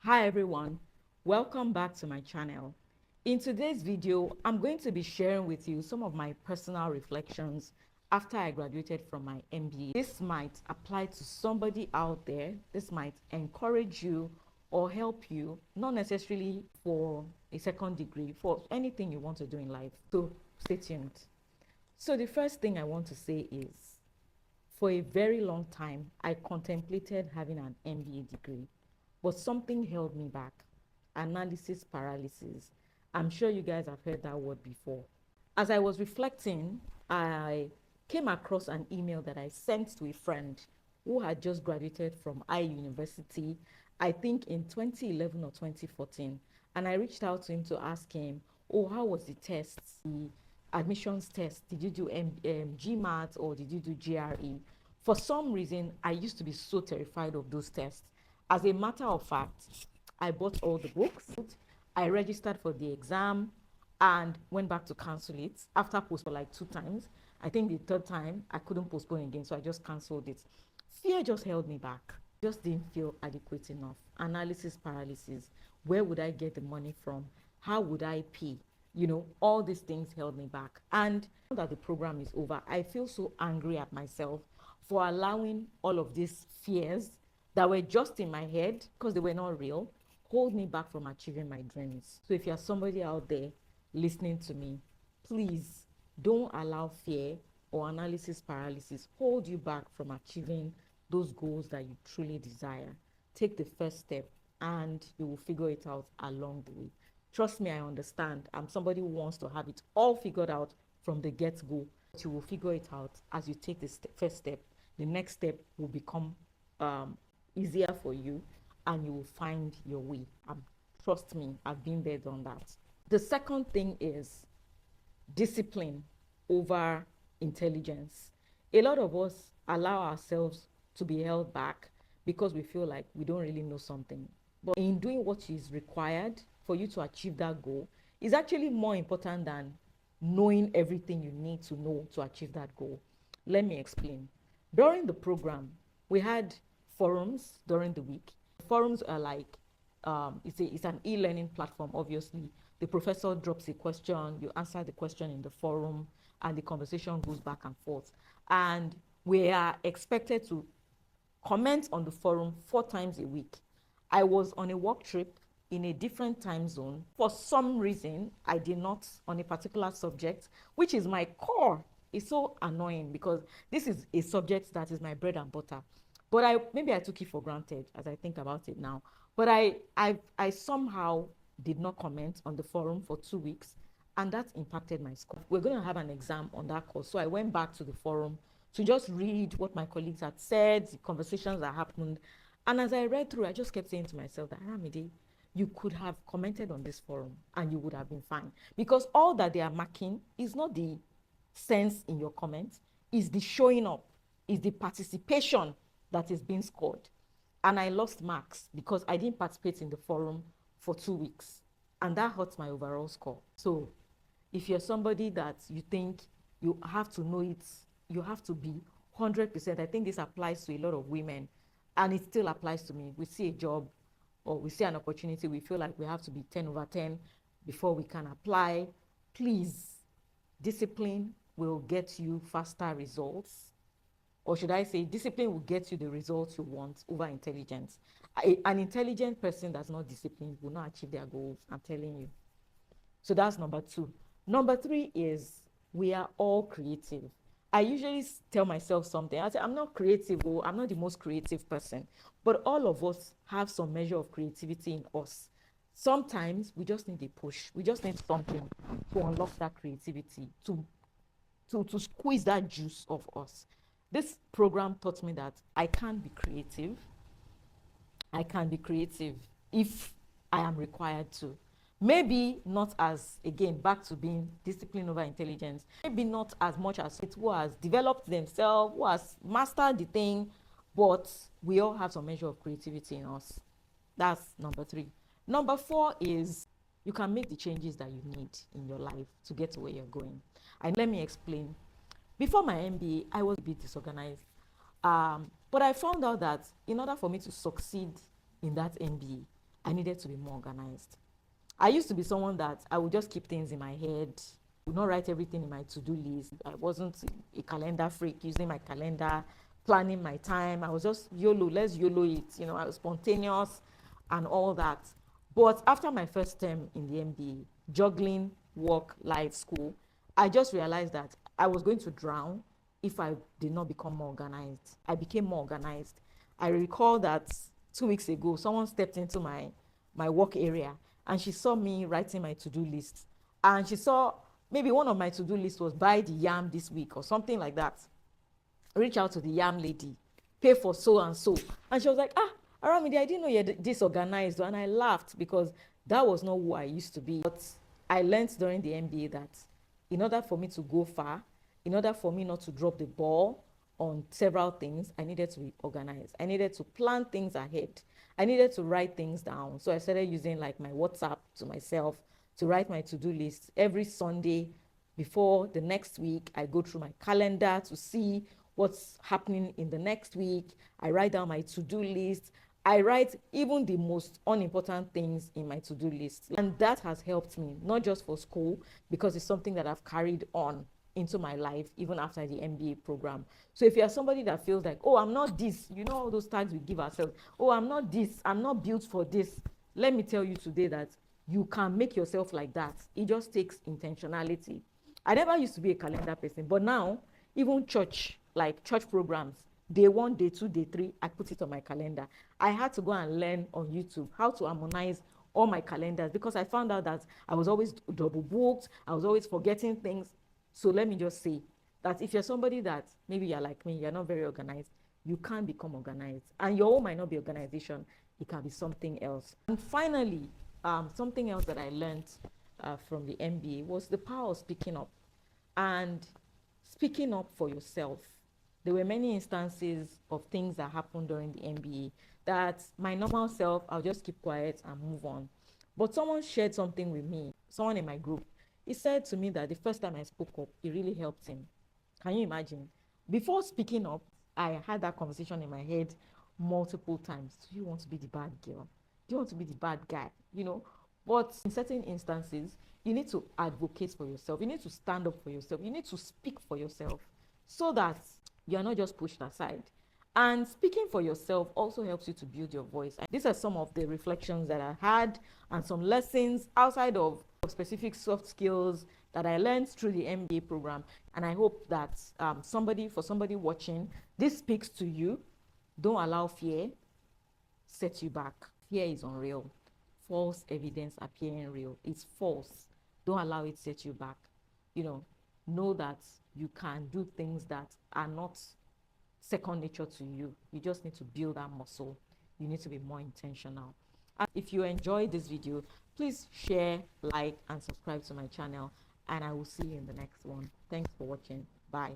Hi everyone, welcome back to my channel. In today's video, I'm going to be sharing with you some of my personal reflections after I graduated from my MBA. This might apply to somebody out there. This might encourage you or help you, not necessarily for a second degree, for anything you want to do in life. So stay tuned. So the first thing I want to say is, for a very long time, I contemplated having an MBA degree, but something held me back. Analysis paralysis. I'm sure you guys have heard that word before. As I was reflecting, I came across an email that I sent to a friend who had just graduated from University, I think in 2011 or 2014. And I reached out to him to ask him, oh, how was the test, the admissions test? Did you do GMAT or did you do GRE? For some reason, I used to be so terrified of those tests. As a matter of fact, I bought all the books. I registered for the exam and went back to cancel it after postponing like 2 times. I think the third time I couldn't postpone again, so I just canceled it. Fear just held me back. Just didn't feel adequate enough. Analysis paralysis. Where would I get the money from? How would I pay? All these things held me back. And now that the program is over, I feel so angry at myself for allowing all of these fears that were just in my head, because they were not real, hold me back from achieving my dreams. So if you're somebody out there listening to me, please don't allow fear or analysis paralysis hold you back from achieving those goals that you truly desire. Take the first step and you will figure it out along the way. Trust me, I understand. I'm somebody who wants to have it all figured out from the get-go. You will figure it out as you take the first step. The next step will become easier for you and you will find your way. Trust me, I've been there, done that. The second thing is discipline over intelligence. A lot of us allow ourselves to be held back because we feel like we don't really know something. But in doing what is required for you to achieve that goal is actually more important than knowing everything you need to know to achieve that goal. Let me explain. During the program, we had forums during the week. Forums are like, it's an e-learning platform, obviously. The professor drops a question, you answer the question in the forum, and the conversation goes back and forth. And we are expected to comment on the forum 4 times a week. I was on a work trip in a different time zone. For some reason, I did not on a particular subject, which is my core. It's so annoying because this is a subject that is my bread and butter. But maybe I took it for granted as I think about it now. But I somehow did not comment on the forum for 2 weeks, and that impacted my score. We're going to have an exam on that course. So I went back to the forum to just read what my colleagues had said, the conversations that happened. And as I read through, I just kept saying to myself that, Aramide, you could have commented on this forum and you would have been fine. Because all that they are marking is not the sense in your comments, is the showing up, is the participation that is being scored. And I lost marks because I didn't participate in the forum for 2 weeks. And that hurts my overall score. So if you're somebody that you think you have to know it, you have to be 100%. I think this applies to a lot of women, and it still applies to me. We see a job or we see an opportunity, we feel like we have to be 10 over 10 before we can apply. Please, discipline will get you faster results. Or should I say, discipline will get you the results you want over intelligence. An intelligent person that's not disciplined will not achieve their goals, I'm telling you. So that's number 2. Number 3 is we are all creative. I usually tell myself something. I say, I'm not creative, or I'm not the most creative person. But all of us have some measure of creativity in us. Sometimes we just need a push. We just need something to unlock that creativity, to squeeze that juice of us. This program taught me that I can be creative. I can be creative if I am required to. Maybe not as, again, back to being discipline over intelligence. Maybe not as much as it who has developed themselves, who has mastered the thing, but we all have some measure of creativity in us. That's number 3. Number 4 is you can make the changes that you need in your life to get to where you're going. And let me explain. Before my MBA, I was a bit disorganized. But I found out that in order for me to succeed in that MBA, I needed to be more organized. I used to be someone that I would just keep things in my head, would not write everything in my to-do list. I wasn't a calendar freak, using my calendar, planning my time. I was just YOLO, let's YOLO it. You know, I was spontaneous and all that. But after my first term in the MBA, juggling work, life, school, I just realized that I was going to drown if I did not become more organized. I became more organized. I recall that 2 weeks ago, someone stepped into my work area and she saw me writing my to-do list. And she saw maybe one of my to-do lists was buy the yam this week or something like that. Reach out to the yam lady, pay for so and so. And she was like, Aramide, I didn't know you're disorganized. And I laughed because that was not who I used to be. But I learned during the MBA that in order for me to go far, in order for me not to drop the ball on several things, I needed to be organized. I needed to plan things ahead. I needed to write things down. So I started using like my WhatsApp to myself to write my to-do list every Sunday. Before the next week, I go through my calendar to see what's happening in the next week. I write down my to-do list. I write even the most unimportant things in my to-do list. And that has helped me, not just for school, because it's something that I've carried on into my life even after the MBA program. So if you're somebody that feels like, oh, I'm not this, you know, all those tags we give ourselves, oh, I'm not this, I'm not built for this, let me tell you today that you can make yourself like that. It just takes intentionality. I never used to be a calendar person, but now even church, like church programs, day 1, day 2, day 3, I put it on my calendar. I had to go and learn on YouTube how to harmonize all my calendars because I found out that I was always double booked. I was always forgetting things. So let me just say that if you're somebody that maybe you're like me, you're not very organized, you can become organized. And your own might not be organization, it can be something else. And finally, something else that I learned from the MBA was the power of speaking up and speaking up for yourself. There were many instances of things that happened during the MBA that my normal self, I'll just keep quiet and move on. But someone shared something with me, someone in my group. He said to me that the first time I spoke up, it really helped him. Can you imagine? Before speaking up, I had that conversation in my head multiple times. Do you want to be the bad girl? Do you want to be the bad guy? You know, but in certain instances, you need to advocate for yourself. You need to stand up for yourself. You need to speak for yourself so that you are not just pushed aside. And speaking for yourself also helps you to build your voice. These are some of the reflections that I had and some lessons outside of specific soft skills that I learned through the MBA program. And I hope that for somebody watching, this speaks to you. Don't allow fear set you back. Fear is unreal. False evidence appearing real. It's false. Don't allow it set you back. Know that you can do things that are not second nature to you. You just need to build that muscle. You need to be more intentional. And if you enjoyed this video, please share, like, and subscribe to my channel. And I will see you in the next one. Thanks for watching. Bye.